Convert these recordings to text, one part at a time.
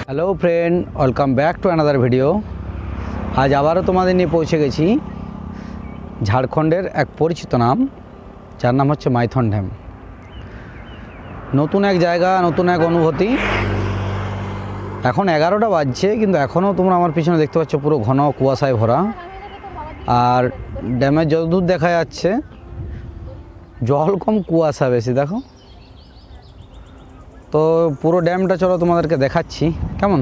Hello friend, welcome back to another video. আজ আবারও তোমাদের নিয়ে পৌঁছে গেছি ঝাড়খণ্ডের এক পরিচিত নাম, যার নাম হচ্ছে মাইথন ড্যাম। নতুন এক জায়গা, নতুন এক অনুভূতি। এখন 11টা বাজছে, কিন্তু এখনও তোমরা আমার পিছনে দেখতে পাচ্ছ পুরো ঘন কুয়াশায় ভরা। আর ড্যামের যতদূর দেখা যাচ্ছে জল কম, কুয়াশা বেশি। দেখো তো পুরো ড্যামটা চলো তোমাদেরকে দেখাচ্ছি কেমন।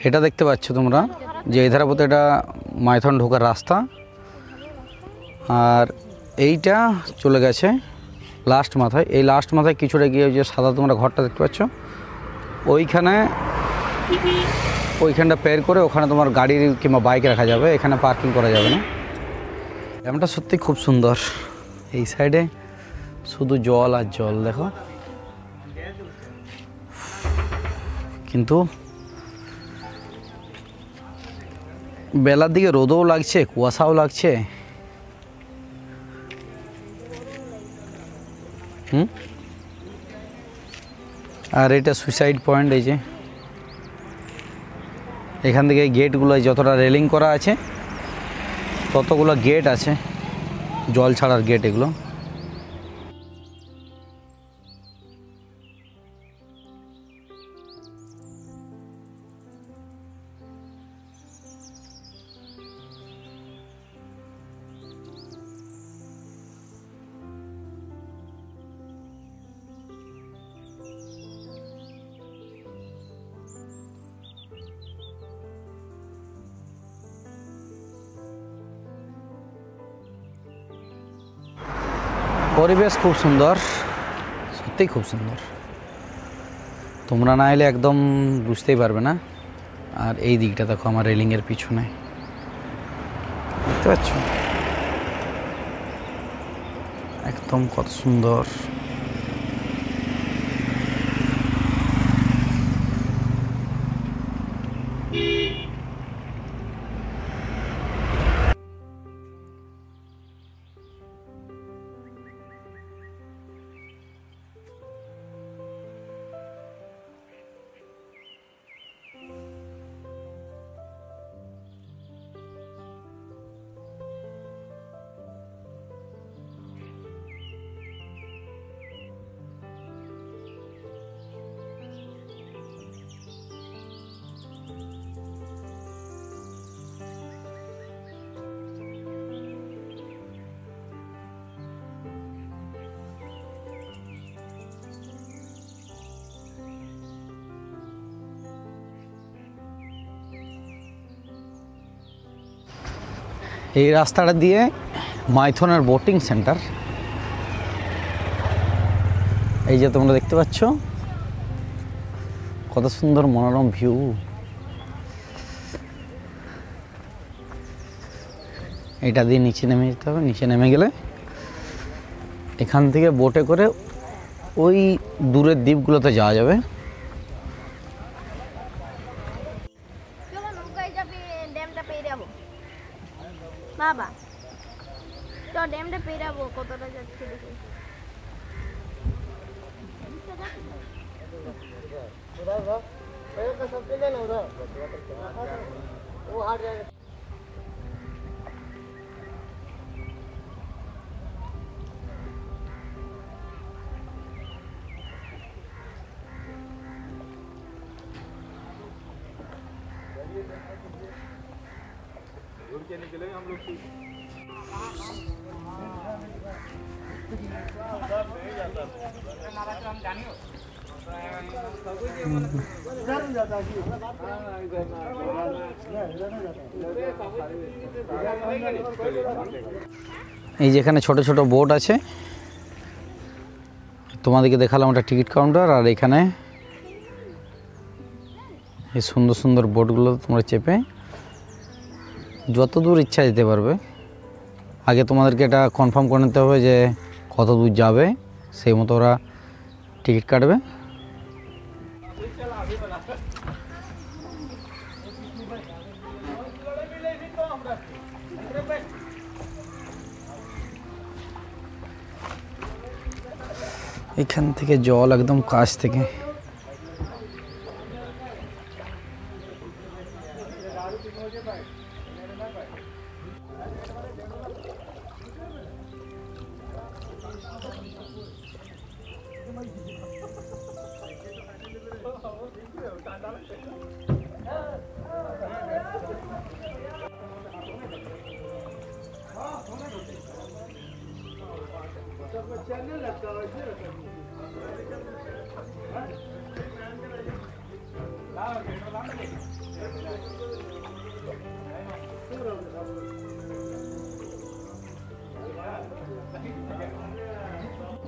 এটা দেখতে পাচ্ছ তোমরা যে এই ধারাপথে এটা মাইথন ঢোকার রাস্তা, আর এইটা চলে গেছে লাস্ট মাথায়। এই লাস্ট মাথায় কিছুটা গিয়ে যে সাদা তোমরা ঘরটা দেখতে পাচ্ছ, ওইখানটা পের করে ওখানে তোমার গাড়ি কিংবা বাইক রাখা যাবে, এখানে পার্কিং করা যাবে না। ড্যামটা সত্যি খুব সুন্দর। এই সাইডে শুধু জল আর জল দেখো, কিন্তু বেলার দিকে রোদও লাগছে, কুয়াশাও লাগছে। আর এটা সুইসাইড পয়েন্ট। এই যে এখান থেকে গেটগুলো যতটা রেলিং করা আছে ততগুলো গেট আছে, জল ছাড়ার গেট এগুলো। পরিবেশ খুব সুন্দর, সত্যিই খুব সুন্দর। তোমরা না এলে একদম বুঝতেই পারবে না। আর এই দিকটা দেখো আমার রেলিংয়ের পিছনে, দেখতে পাচ্ছ একদম কত সুন্দর। এই রাস্তাটা দিয়ে মাইথনের বোটিং সেন্টার। এই যে তোমরা দেখতে পাচ্ছ কত সুন্দর মনোরম ভিউ। এটা দিয়ে নিচে নেমে যেতে হবে। নিচে নেমে গেলে এখান থেকে বোটে করে ওই দূরের দ্বীপগুলোতে যাওয়া যাবে। বাবা তো ড্যামটা পেরাবো, কতটা যাচ্ছে দেখি। এই যেখানে ছোট ছোট বোট আছে, তোমাদেরকে দেখালাম ওটা টিকিট কাউন্টার। আর এখানে এই সুন্দর সুন্দর বোটগুলো তোমরা চেপে যত দূর ইচ্ছা যেতে পারবে। আগে তোমাদেরকে এটা কনফার্ম করে নিতে হবে যে কত দূর যাবে, সেই মতো ওরা টিকিট কাটবে। এখান থেকে জল একদম কাছ থেকে।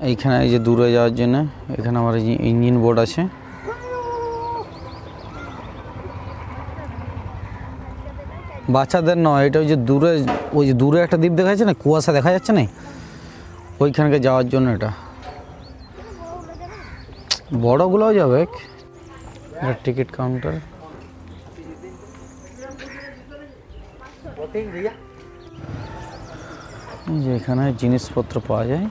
এইখানে এই যে দূরে যাওয়ার জন্য এখানে আমার ইঞ্জিন বোর্ড আছে। বাচ্চাদের নয়, এটা ওই যে দূরে, ওই যে দূরে একটা দ্বীপ দেখা যাচ্ছে না, কুয়াশা দেখা যাচ্ছে না, ওইখানকে যাওয়ার জন্য এটা। বড়গুলোও যাবে। এটা টিকিট কাউন্টার। এই যে এখানে জিনিসপত্র পাওয়া যায়।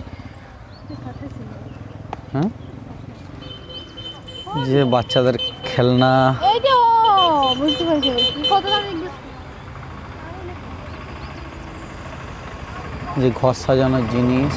হ্যাঁ, যে বাচ্চাদের খেলনা, বুঝতে পারছি কত দাম জিজ্ঞেস। যে ঘর সাজানোর জিনিস,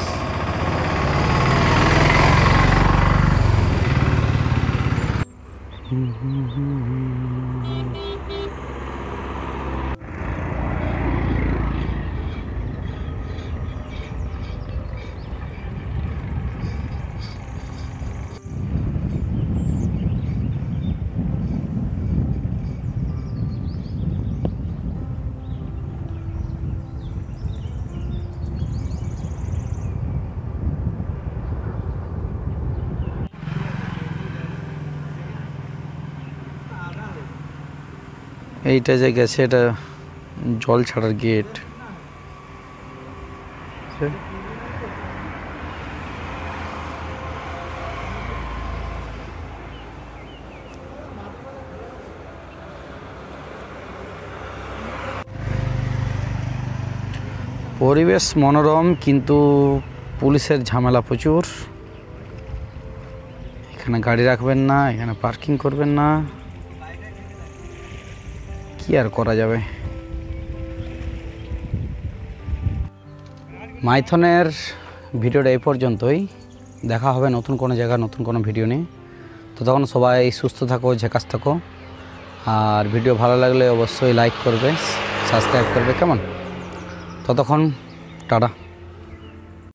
এইটা যে গেছে এটা জল ছাড়ার গেট। পরিবেশ মনোরম, কিন্তু পুলিশের ঝামেলা প্রচুর। এখানে গাড়ি রাখবেন না, এখানে পার্কিং করবেন না, কি আর করা যাবে। মাইথনের ভিডিওটা এই পর্যন্তই। দেখা হবে নতুন কোনো জায়গা, নতুন কোনো ভিডিও নিয়ে। তো তখন সবাই সুস্থ থাকো, ঝাকাস থাকো। আর ভিডিও ভালো লাগলে অবশ্যই লাইক করবে, সাবস্ক্রাইব করবে, কেমন? ততক্ষণ টাটা।